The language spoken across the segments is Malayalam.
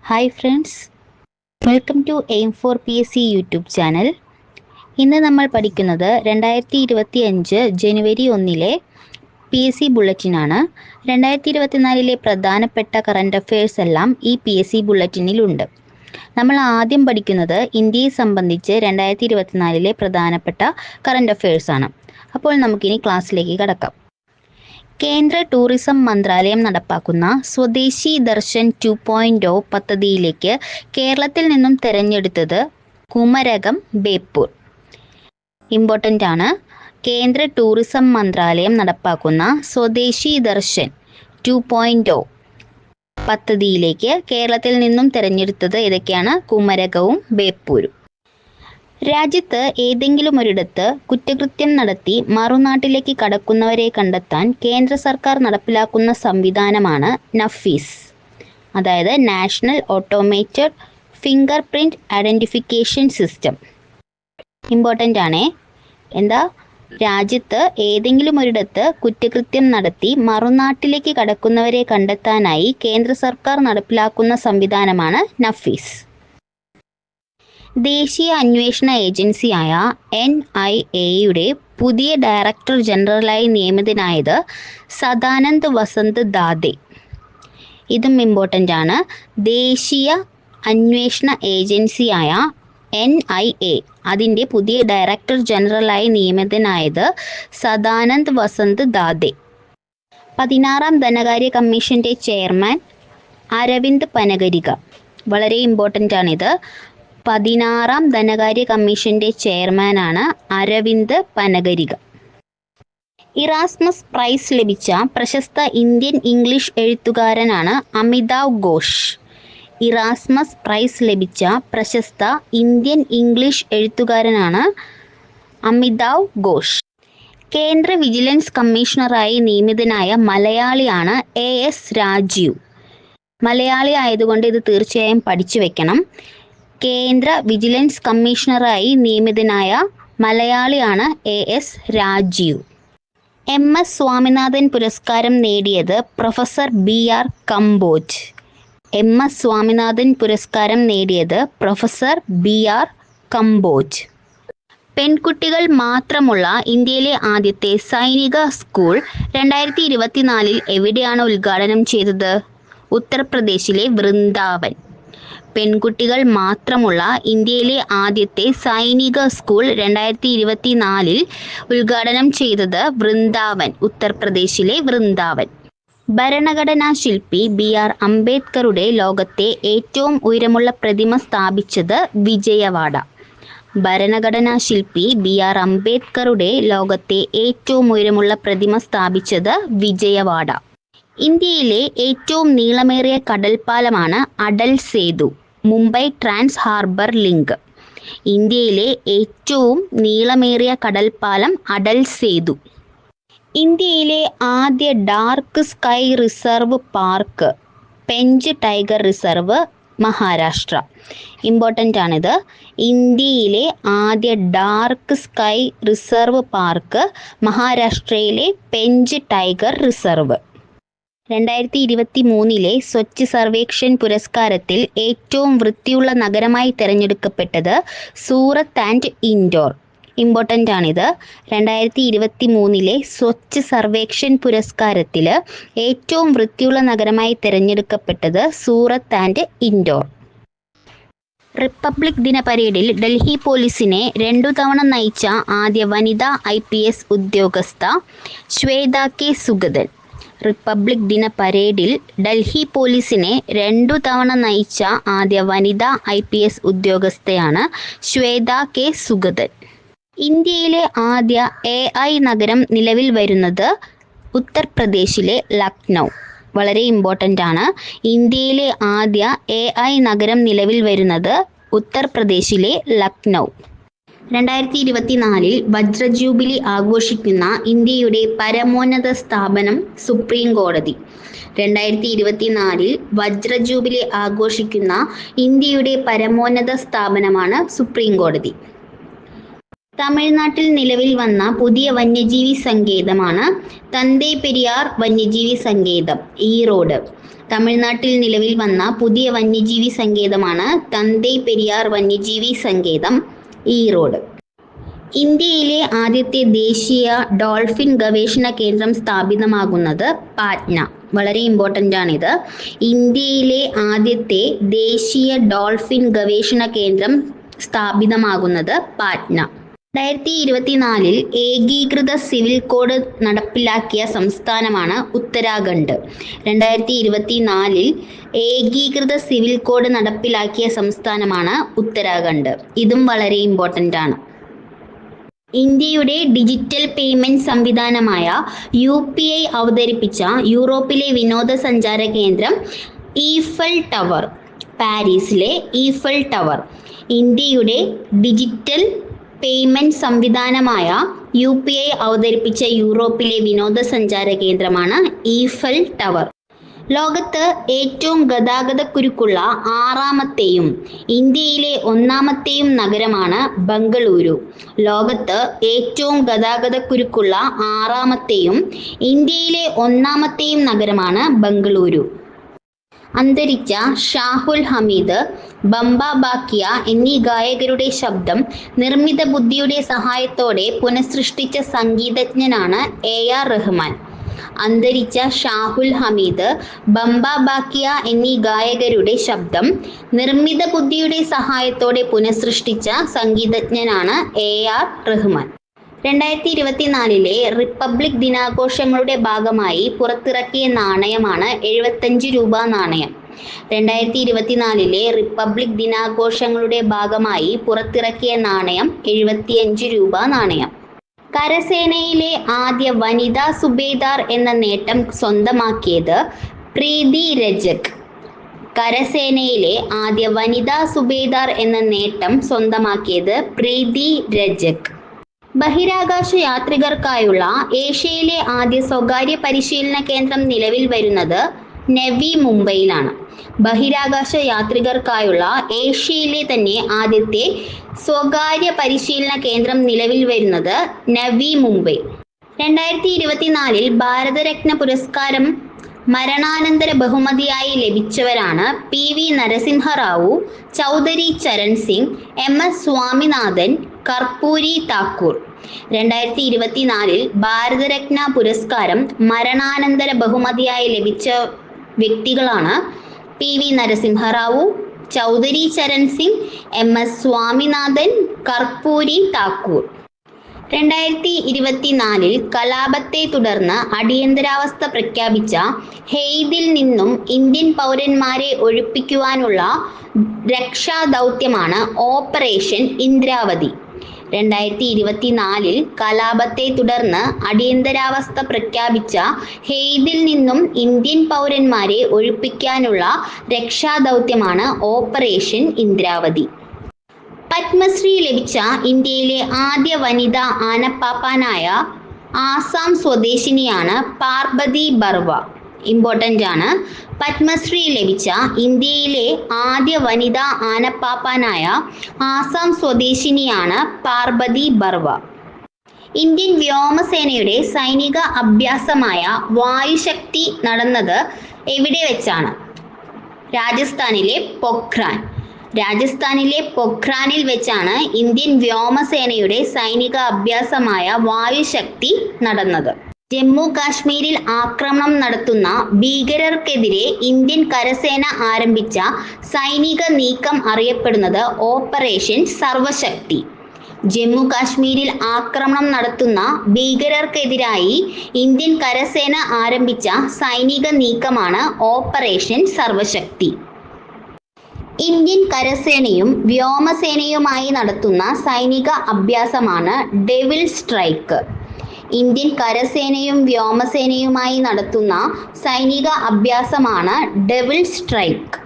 Hi friends, welcome to aim for PSC YouTube channel. ഇന്ന് നമ്മൾ പഠിക്കുന്നത് 2025 ജനുവരി 1 PSC ബുള്ളറ്റിനാണ്. 2024 പ്രധാനപ്പെട്ട കറണ്ട് അഫയേഴ്സ് എല്ലാം ഈ PSC ബുള്ളറ്റിനിലുണ്ട്. നമ്മൾ ആദ്യം പഠിക്കുന്നത് ഇന്ത്യയെ സംബന്ധിച്ച് 2024 പ്രധാനപ്പെട്ട കറണ്ട് അഫയേഴ്സ് ആണ്. അപ്പോൾ നമുക്കിനി ക്ലാസ്സിലേക്ക് കടക്കാം. കേന്ദ്ര ടൂറിസം മന്ത്രാലയം നടപ്പാക്കുന്ന സ്വദേശി ദർശൻ 2.0 പദ്ധതിയിലേക്ക് കേരളത്തിൽ നിന്നും തിരഞ്ഞെടുത്തത് കുമരകം ബേപ്പൂർ. ഇമ്പോർട്ടൻ്റ് ആണ്. കേന്ദ്ര ടൂറിസം മന്ത്രാലയം നടപ്പാക്കുന്ന സ്വദേശി ദർശൻ 2.0 പദ്ധതിയിലേക്ക് കേരളത്തിൽ നിന്നും തിരഞ്ഞെടുത്തത് ഏതൊക്കെയാണ്? കുമരകവും ബേപ്പൂരും. രാജ്യത്ത് ഏതെങ്കിലും ഒരിടത്ത് കുറ്റകൃത്യം നടത്തി മറുനാട്ടിലേക്ക് കടക്കുന്നവരെ കണ്ടെത്താൻ കേന്ദ്ര സർക്കാർ നടപ്പിലാക്കുന്ന സംവിധാനമാണ് നഫീസ്, അതായത് national automated finger print identification system. Important ആണേ. എന്താ? രാജ്യത്ത് ഏതെങ്കിലും ഒരിടത്ത് കുറ്റകൃത്യം നടത്തി മറുനാട്ടിലേക്ക് കടക്കുന്നവരെ കണ്ടെത്താനായി കേന്ദ്ര സർക്കാർ നടപ്പിലാക്കുന്ന സംവിധാനമാണ് നഫീസ്. ദേശീയ അന്വേഷണ ഏജൻസിയായ NIA പുതിയ ഡയറക്ടർ ജനറലായി നിയമിതനായത് സദാനന്ദ് വസന്ത് ദാതെ. ഇതും ഇമ്പോർട്ടൻ്റ് ആണ്. ദേശീയ അന്വേഷണ ഏജൻസിയായ NIA അതിൻ്റെ പുതിയ ഡയറക്ടർ ജനറലായി നിയമിതനായത് സദാനന്ദ് വസന്ത് ദാതെ. 16ാം ധനകാര്യ കമ്മീഷൻ്റെ ചെയർമാൻ അരവിന്ദ് പനഗരിക. വളരെ ഇമ്പോർട്ടൻ്റ് ആണിത്. 16ാം ധനകാര്യ കമ്മീഷന്റെ ചെയർമാനാണ് അരവിന്ദ് പനഗരിക. ഇറാസ്മസ് പ്രൈസ് ലഭിച്ച പ്രശസ്ത ഇന്ത്യൻ ഇംഗ്ലീഷ് എഴുത്തുകാരനാണ് അമിതാവ് ഘോഷ്. ഇറാസ്മസ് പ്രൈസ് ലഭിച്ച പ്രശസ്ത ഇന്ത്യൻ ഇംഗ്ലീഷ് എഴുത്തുകാരനാണ് അമിതാവ് ഘോഷ്. കേന്ദ്ര വിജിലൻസ് കമ്മീഷണറായി നിയമിതനായ മലയാളിയാണ് AS രാജീവ്. മലയാളി ആയതുകൊണ്ട് ഇത് തീർച്ചയായും പഠിച്ചു വെക്കണം. കേന്ദ്ര വിജിലൻസ് കമ്മീഷണറായി നിയമിതനായ മലയാളിയാണ് AS രാജീവ്. MS സ്വാമിനാഥൻ പുരസ്കാരം നേടിയത് professor BR Kamboj. MS Swaminathan പുരസ്കാരം നേടിയത് പ്രൊഫസർ BR കംബോജ്. പെൺകുട്ടികൾ മാത്രമുള്ള ഇന്ത്യയിലെ ആദ്യത്തെ സൈനിക സ്കൂൾ 2024 എവിടെയാണ് ഉദ്ഘാടനം ചെയ്തത്? ഉത്തർപ്രദേശിലെ വൃന്ദാവൻ. പെൺകുട്ടികൾ മാത്രമുള്ള ഇന്ത്യയിലെ ആദ്യത്തെ സൈനിക സ്കൂൾ 2024 ഉദ്ഘാടനം ചെയ്തത് വൃന്ദാവൻ, ഉത്തർപ്രദേശിലെ വൃന്ദാവൻ. ഭരണഘടനാ ശില്പി BR അംബേദ്കറുടെ ലോകത്തെ ഏറ്റവും ഉയരമുള്ള പ്രതിമ സ്ഥാപിച്ചത് വിജയവാഡ. ഭരണഘടനാ ശില്പി BR അംബേദ്കറുടെ ലോകത്തെ ഏറ്റവും ഉയരമുള്ള പ്രതിമ സ്ഥാപിച്ചത് വിജയവാഡ. ഇന്ത്യയിലെ ഏറ്റവും നീളമേറിയ കടൽപ്പാലമാണ് Atal Setu, Mumbai trans harbour link. ഇന്ത്യയിലെ ഏറ്റവും നീളമേറിയ കടൽപ്പാലം അടൽ സേതു. ഇന്ത്യയിലെ ആദ്യ dark sky reserve park Pench tiger reserve, Maharashtra. Important ആണിത്. ഇന്ത്യയിലെ ആദ്യ ഡാർക്ക് സ്കൈ റിസർവ് പാർക്ക് മഹാരാഷ്ട്രയിലെ പെഞ്ച് ടൈഗർ റിസർവ്. 2023 സ്വച്ഛ് സർവേക്ഷൺ പുരസ്കാരത്തിൽ ഏറ്റവും വൃത്തിയുള്ള നഗരമായി തിരഞ്ഞെടുക്കപ്പെട്ടത് സൂറത്ത് ആൻഡ് ഇൻഡോർ. ഇമ്പോർട്ടൻ്റ് ആണിത്. 2023 സ്വച്ഛ് സർവേക്ഷൺ പുരസ്കാരത്തിൽ ഏറ്റവും വൃത്തിയുള്ള നഗരമായി തിരഞ്ഞെടുക്കപ്പെട്ടത് സൂറത്ത് ആൻഡ് ഇൻഡോർ. റിപ്പബ്ലിക് ദിന പരേഡിൽ ഡൽഹി പോലീസിനെ 2 തവണ നയിച്ച ആദ്യ വനിതാ IPS ഉദ്യോഗസ്ഥ ശ്വേത K സുഗതൻ. റിപ്പബ്ലിക് ദിന പരേഡിൽ ഡൽഹി പോലീസിനെ 2 തവണ നയിച്ച ആദ്യ വനിതാ IPS ഉദ്യോഗസ്ഥയാണ് ശ്വേത K സുഗതൻ. ഇന്ത്യയിലെ ആദ്യ AI നഗരം നിലവിൽ വരുന്നത് ഉത്തർപ്രദേശിലെ ലക്നൗ. വളരെ ഇമ്പോർട്ടൻ്റ് ആണ്. ഇന്ത്യയിലെ ആദ്യ AI നഗരം നിലവിൽ വരുന്നത് ഉത്തർപ്രദേശിലെ ലക്നൗ. 2024 വജ്ര ജൂബിലി ആഘോഷിക്കുന്ന ഇന്ത്യയുടെ പരമോന്നത സ്ഥാപനം സുപ്രീം കോടതി. 2024 വജ്ര ജൂബിലി ആഘോഷിക്കുന്ന ഇന്ത്യയുടെ പരമോന്നത സ്ഥാപനമാണ് സുപ്രീം കോടതി. തമിഴ്നാട്ടിൽ നിലവിൽ വന്ന പുതിയ വന്യജീവി സങ്കേതമാണ് തന്തൈ പെരിയാർ വന്യജീവി സങ്കേതം, ഈറോഡ്. തമിഴ്നാട്ടിൽ നിലവിൽ വന്ന പുതിയ വന്യജീവി സങ്കേതമാണ് തന്തൈ പെരിയാർ വന്യജീവി സങ്കേതം, ഈറോഡ്. ഇന്ത്യയിലെ ആദ്യത്തെ ദേശീയ ഡോൾഫിൻ ഗവേഷണ കേന്ദ്രം സ്ഥാപിതമാകുന്നത് പാറ്റ്ന. വളരെ ഇമ്പോർട്ടൻ്റ് ആണിത്. ഇന്ത്യയിലെ ആദ്യത്തെ ദേശീയ ഡോൾഫിൻ ഗവേഷണ കേന്ദ്രം സ്ഥാപിതമാകുന്നത് പാറ്റ്ന. 2024 ഏകീകൃത സിവിൽ കോഡ് നടപ്പിലാക്കിയ സംസ്ഥാനമാണ് ഉത്തരാഖണ്ഡ്. 2024 ഏകീകൃത സിവിൽ കോഡ് നടപ്പിലാക്കിയ സംസ്ഥാനമാണ് ഉത്തരാഖണ്ഡ്. ഇതും വളരെ ഇമ്പോർട്ടൻ്റ് ആണ്. ഇന്ത്യയുടെ ഡിജിറ്റൽ പേയ്മെന്റ് സംവിധാനമായ UPI അവതരിപ്പിച്ച യൂറോപ്പിലെ വിനോദസഞ്ചാര കേന്ദ്രം ഈഫൽ ടവർ. പാരീസിലെ ഈഫൽ ടവർ ഇന്ത്യയുടെ ഡിജിറ്റൽ പേയ്മെന്റ് സംവിധാനമായ UPI അവതരിപ്പിച്ച യൂറോപ്പിലെ വിനോദസഞ്ചാര കേന്ദ്രമാണ് ഈഫൽ ടവർ. ലോകത്ത് ഏറ്റവും ഗതാഗതക്കുരുക്കുള്ള 6ാമത്തെയും ഇന്ത്യയിലെ 1ാമത്തെയും നഗരമാണ് ബംഗളൂരു. ലോകത്ത് ഏറ്റവും ഗതാഗതക്കുരുക്കുള്ള 6ാമത്തെയും ഇന്ത്യയിലെ 1ാമത്തെയും നഗരമാണ് ബംഗളൂരു. അന്തരിച്ച ഷാഹുൽ ഹമീദ്, ബംബ ബാക്കിയ എന്നീ ഗായകരുടെ ശബ്ദം നിർമ്മിത ബുദ്ധിയുടെ സഹായത്തോടെ പുനഃസൃഷ്ടിച്ച സംഗീതജ്ഞനാണ് AR റഹ്മാൻ. അന്തരിച്ച ഷാഹുൽ ഹമീദ്, ബംബ ബാക്കിയ എന്നീ ഗായകരുടെ ശബ്ദം നിർമ്മിത ബുദ്ധിയുടെ സഹായത്തോടെ പുനഃസൃഷ്ടിച്ച സംഗീതജ്ഞനാണ് AR റഹ്മാൻ. 2024 റിപ്പബ്ലിക് ദിനാഘോഷങ്ങളുടെ ഭാഗമായി പുറത്തിറക്കിയ നാണയമാണ് 75 രൂപ നാണയം. 2024 റിപ്പബ്ലിക് ദിനാഘോഷങ്ങളുടെ ഭാഗമായി പുറത്തിറക്കിയ നാണയം 75 രൂപ നാണയം. കരസേനയിലെ ആദ്യ വനിതാ സുബേദാർ എന്ന നേട്ടം സ്വന്തമാക്കിയത് പ്രീതി രജക്. കരസേനയിലെ ആദ്യ വനിതാ സുബേദാർ എന്ന നേട്ടം സ്വന്തമാക്കിയത് പ്രീതി രജക്. ബഹിരാകാശ യാത്രികർക്കായുള്ള ഏഷ്യയിലെ ആദ്യ സ്വകാര്യ പരിശീലന കേന്ദ്രം നിലവിൽ വരുന്നത് നവി മുംബൈയിലാണ്. ബഹിരാകാശ യാത്രികർക്കായുള്ള ഏഷ്യയിലെ തന്നെ ആദ്യത്തെ സ്വകാര്യ പരിശീലന കേന്ദ്രം നിലവിൽ വരുന്നത് നവി മുംബൈ. 2024 ഭാരതരത്ന പുരസ്കാരം മരണാനന്തര ബഹുമതിയായി ലഭിച്ചവരാണ് PV നരസിംഹറാവു, ചൗധരി ചരൺ സിംഗ്, MS സ്വാമിനാഥൻ, കർപ്പൂരി താക്കൂർ. 2024 ഭാരതരത്ന പുരസ്കാരം മരണാനന്തര ബഹുമതിയായി ലഭിച്ച വ്യക്തികളാണ് PV നരസിംഹറാവു, ചൗധരി ചരൺ സിംഗ്, MS സ്വാമിനാഥൻ, കർപ്പൂരി താക്കൂർ. 2024 കലാപത്തെ തുടർന്ന് അടിയന്തരാവസ്ഥ പ്രഖ്യാപിച്ച ഹെയ്തിൽ നിന്നും ഇന്ത്യൻ പൗരന്മാരെ ഒഴിപ്പിക്കുവാനുള്ള രക്ഷാദൗത്യമാണ് ഓപ്പറേഷൻ ഇന്ദ്രാവതി. 2024 കലാപത്തെ തുടർന്ന് അടിയന്തരാവസ്ഥ പ്രഖ്യാപിച്ച ഹെയ്തിൽ നിന്നും ഇന്ത്യൻ പൗരന്മാരെ ഒഴിപ്പിക്കാനുള്ള രക്ഷാദൗത്യമാണ് ഓപ്പറേഷൻ ഇന്ദ്രാവതി. പത്മശ്രീ ലഭിച്ച ഇന്ത്യയിലെ ആദ്യ വനിതാ ആനപ്പാപ്പാനായ ആസാം സ്വദേശിനിയാണ് പാർബതി ബർവ. ഇമ്പോർട്ടൻ്റ് ആണ്. പത്മശ്രീ ലഭിച്ച ഇന്ത്യയിലെ ആദ്യ വനിതാ ആനപ്പാപ്പാനായ ആസാം സ്വദേശിനിയാണ് പാർബതി ബർവ. ഇന്ത്യൻ വ്യോമസേനയുടെ സൈനിക അഭ്യാസമായ വായുശക്തി നടന്നത് എവിടെ വെച്ചാണ്? രാജസ്ഥാനിലെ പൊഖ്രാനിൽ വെച്ചാണ് ഇന്ത്യൻ വ്യോമസേനയുടെ സൈനിക അഭ്യാസമായ വായുശക്തി നടന്നത്. ജമ്മു കാശ്മീരിൽ ആക്രമണം നടത്തുന്ന ഭീകരർക്കെതിരെ ഇന്ത്യൻ കരസേന ആരംഭിച്ച സൈനിക നീക്കം അറിയപ്പെടുന്നത് ഓപ്പറേഷൻ സർവശക്തി. ജമ്മു കാശ്മീരിൽ ആക്രമണം നടത്തുന്ന ഭീകരർക്കെതിരായി ഇന്ത്യൻ കരസേന ആരംഭിച്ച സൈനിക നീക്കമാണ് ഓപ്പറേഷൻ സർവശക്തി. ഇന്ത്യൻ കരസേനയും വ്യോമസേനയുമായി നടത്തുന്ന സൈനിക അഭ്യാസമാണ് ഡെവിൾ സ്ട്രൈക്ക്. ഇന്ത്യൻ കരസേനയും വ്യോമസേനയുമായി നടത്തുന്ന സൈനിക അഭ്യാസമാണ് ഡെവിൾ സ്ട്രൈക്ക്.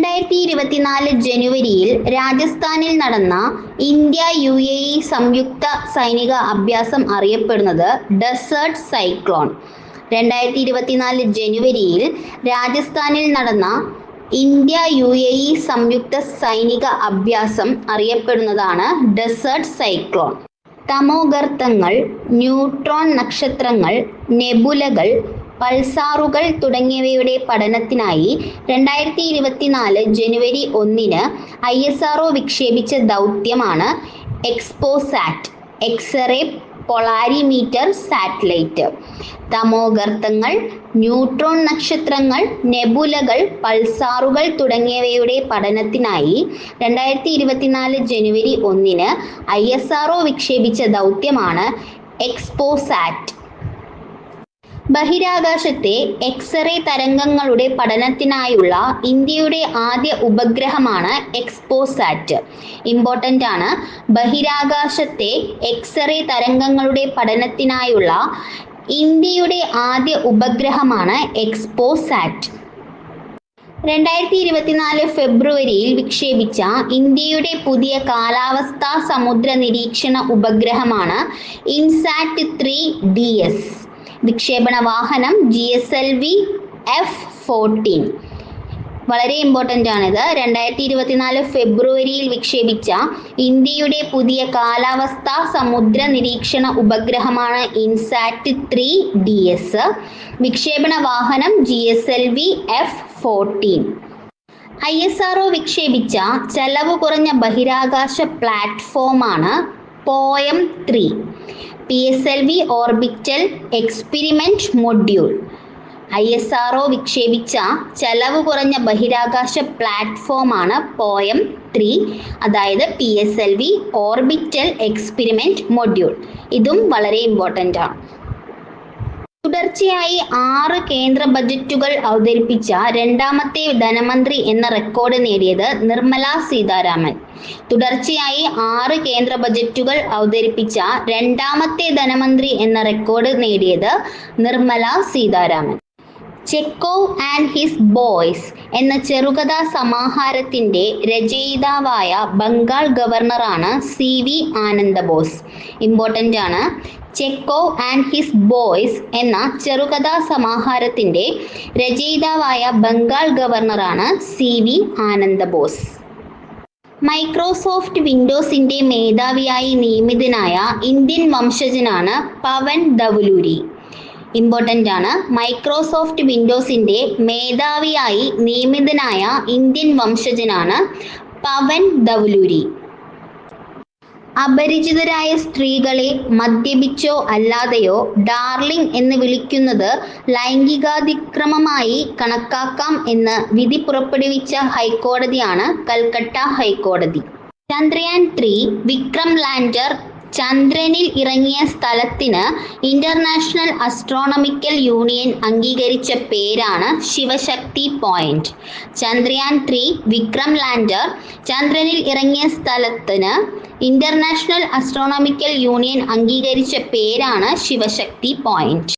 2024 ജനുവരിയിൽ രാജസ്ഥാനിൽ നടന്ന ഇന്ത്യ UAE സംയുക്ത സൈനിക അഭ്യാസം അറിയപ്പെടുന്നത് ഡെസേർട്ട് സൈക്ലോൺ. 2024 ജനുവരിയിൽ രാജസ്ഥാനിൽ നടന്ന ഇന്ത്യ UAE സംയുക്ത സൈനിക അഭ്യാസം അറിയപ്പെടുന്നതാണ് ഡെസേർട്ട് സൈക്ലോൺ. തമോഗർത്തങ്ങൾ, ന്യൂട്രോൺ നക്ഷത്രങ്ങൾ, നെബുലകൾ, പൾസാറുകൾ തുടങ്ങിയവയുടെ പഠനത്തിനായി 2024 ജനുവരി 1 ISRO വിക്ഷേപിച്ച ദൗത്യമാണ് എക്സ്പോസാറ്റ് എക്സ്റേ പൊളാരിമീറ്റർ സാറ്റലൈറ്റ്. തമോഗർത്തങ്ങൾ, ന്യൂട്രോൺ നക്ഷത്രങ്ങൾ, നെബുലകൾ, പൾസാറുകൾ തുടങ്ങിയവയുടെ പഠനത്തിനായി 2024 ജനുവരി 1 ISRO വിക്ഷേപിച്ച ദൗത്യമാണ് എക്സ്പോസാറ്റ്. ബഹിരാകാശത്തെ എക്സ്റേ തരംഗങ്ങളുടെ പഠനത്തിനായുള്ള ഇന്ത്യയുടെ ആദ്യ ഉപഗ്രഹമാണ് എക്സ്പോസാറ്റ്. ഇമ്പോർട്ടൻ്റ് ആണ്. ബഹിരാകാശത്തെ എക്സ്റേ തരംഗങ്ങളുടെ പഠനത്തിനായുള്ള ഇന്ത്യയുടെ ആദ്യ ഉപഗ്രഹമാണ് എക്സ്പോസാറ്റ്. 2024 ഫെബ്രുവരിയിൽ വിക്ഷേപിച്ച ഇന്ത്യയുടെ പുതിയ കാലാവസ്ഥാ സമുദ്ര നിരീക്ഷണ ഉപഗ്രഹമാണ് ഇൻസാറ്റ് 3DS. വിക്ഷേപണ വാഹനം GSLV F-14. വളരെ ഇമ്പോർട്ടൻ്റ് ആണിത്. 2024 ഫെബ്രുവരിയിൽ വിക്ഷേപിച്ച ഇന്ത്യയുടെ പുതിയ കാലാവസ്ഥാ സമുദ്ര നിരീക്ഷണ ഉപഗ്രഹമാണ് ഇൻസാറ്റ് 3DS. വിക്ഷേപണ വാഹനം GSLV F-14. ISRO വിക്ഷേപിച്ച ചെലവ് കുറഞ്ഞ ബഹിരാകാശ പ്ലാറ്റ്ഫോമാണ് POEM 3 PSLV orbital experiment module. ISRO വിക്ഷേപിച്ച ചെലവ് കുറഞ്ഞ ബഹിരാകാശ പ്ലാറ്റ്ഫോമാണ് POEM 3, അതായത് PSLV ഓർബിറ്റൽ എക്സ്പെരിമെന്റ് മൊഡ്യൂൾ. ഇതും വളരെ ഇമ്പോർട്ടൻ്റ് ആണ്. തുടർച്ചയായി 6 കേന്ദ്ര ബജറ്റുകൾ അവതരിപ്പിച്ച രണ്ടാമത്തെ ധനമന്ത്രി എന്ന റെക്കോർഡ് നേടിയത് നിർമ്മല സീതാരാമൻ. തുടർച്ചയായി 6 കേന്ദ്ര ബജറ്റുകൾ അവതരിപ്പിച്ച രണ്ടാമത്തെ ധനമന്ത്രി എന്ന റെക്കോർഡ് നേടിയത് Nirmala Sitharaman. Chekhov and his boys എന്ന ചെറുകഥാ സമാഹാരത്തിൻ്റെ രചയിതാവായ ബംഗാൾ ഗവർണറാണ് CV ആനന്ദബോസ്. ഇമ്പോർട്ടൻ്റ് ആണ്. ചെക്കോവ് ആൻഡ് ഹിസ് ബോയ്സ് എന്ന ചെറുകഥാ സമാഹാരത്തിൻ്റെ രചയിതാവായ ബംഗാൾ ഗവർണറാണ് CV ആനന്ദബോസ്. മൈക്രോസോഫ്റ്റ് വിൻഡോസിൻ്റെ മേധാവിയായി നിയമിതനായ ഇന്ത്യൻ വംശജനാണ് പവൻ ധവലൂരി. ഇമ്പോർട്ടൻ്റ് ആണ്. മൈക്രോസോഫ്റ്റ് വിൻഡോസിൻ്റെ മേധാവിയായി നിയമിതനായ ഇന്ത്യൻ വംശജനാണ് പവൻ ധവലൂരി. അപരിചിതരായ സ്ത്രീകളെ മദ്യപിച്ചോ അല്ലാതെയോ ഡാർലിംഗ് എന്ന് വിളിക്കുന്നത് ലൈംഗികാതിക്രമമായി കണക്കാക്കാം എന്ന് വിധി പുറപ്പെടുവിച്ച ഹൈക്കോടതിയാണ് കൽക്കട്ട ഹൈക്കോടതി. ചന്ദ്രയാൻ 3 വിക്രം ലാൻഡർ ചന്ദ്രനിൽ ഇറങ്ങിയ സ്ഥലത്തിന് ഇന്റർനാഷണൽ ആസ്ട്രോണമിക്കൽ യൂണിയൻ അംഗീകരിച്ച പേരാണ് ശിവശക്തി പോയിന്റ്. ചന്ദ്രയാൻ 3 വിക്രം ലാൻഡർ ചന്ദ്രനിൽ ഇറങ്ങിയ സ്ഥലത്തിന് ഇന്റർനാഷണൽ ആസ്ട്രോണമിക്കൽ യൂണിയൻ അംഗീകരിച്ച പേരാണ് ശിവശക്തി പോയിന്റ്.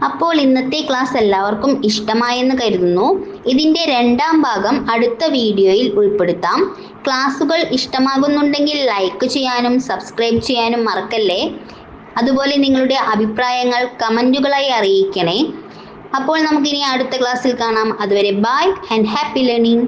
അപ്പോൾ ഇന്നത്തെ ക്ലാസ് എല്ലാവർക്കും ഇഷ്ടമായെന്ന് കരുതുന്നു. ഇതിൻ്റെ 2ാം ഭാഗം അടുത്ത വീഡിയോയിൽ ഉൾപ്പെടുത്താം. ക്ലാസ്സുകൾ ഇഷ്ടമാകുന്നുണ്ടെങ്കിൽ ലൈക്ക് ചെയ്യാനും സബ്സ്ക്രൈബ് ചെയ്യാനും മറക്കല്ലേ. അതുപോലെ നിങ്ങളുടെ അഭിപ്രായങ്ങൾ കമൻറ്റുകളായി അറിയിക്കണേ. അപ്പോൾ നമുക്കിനി അടുത്ത ക്ലാസ്സിൽ കാണാം. അതുവരെ ബൈ ആൻഡ് ഹാപ്പി ലേണിംഗ്.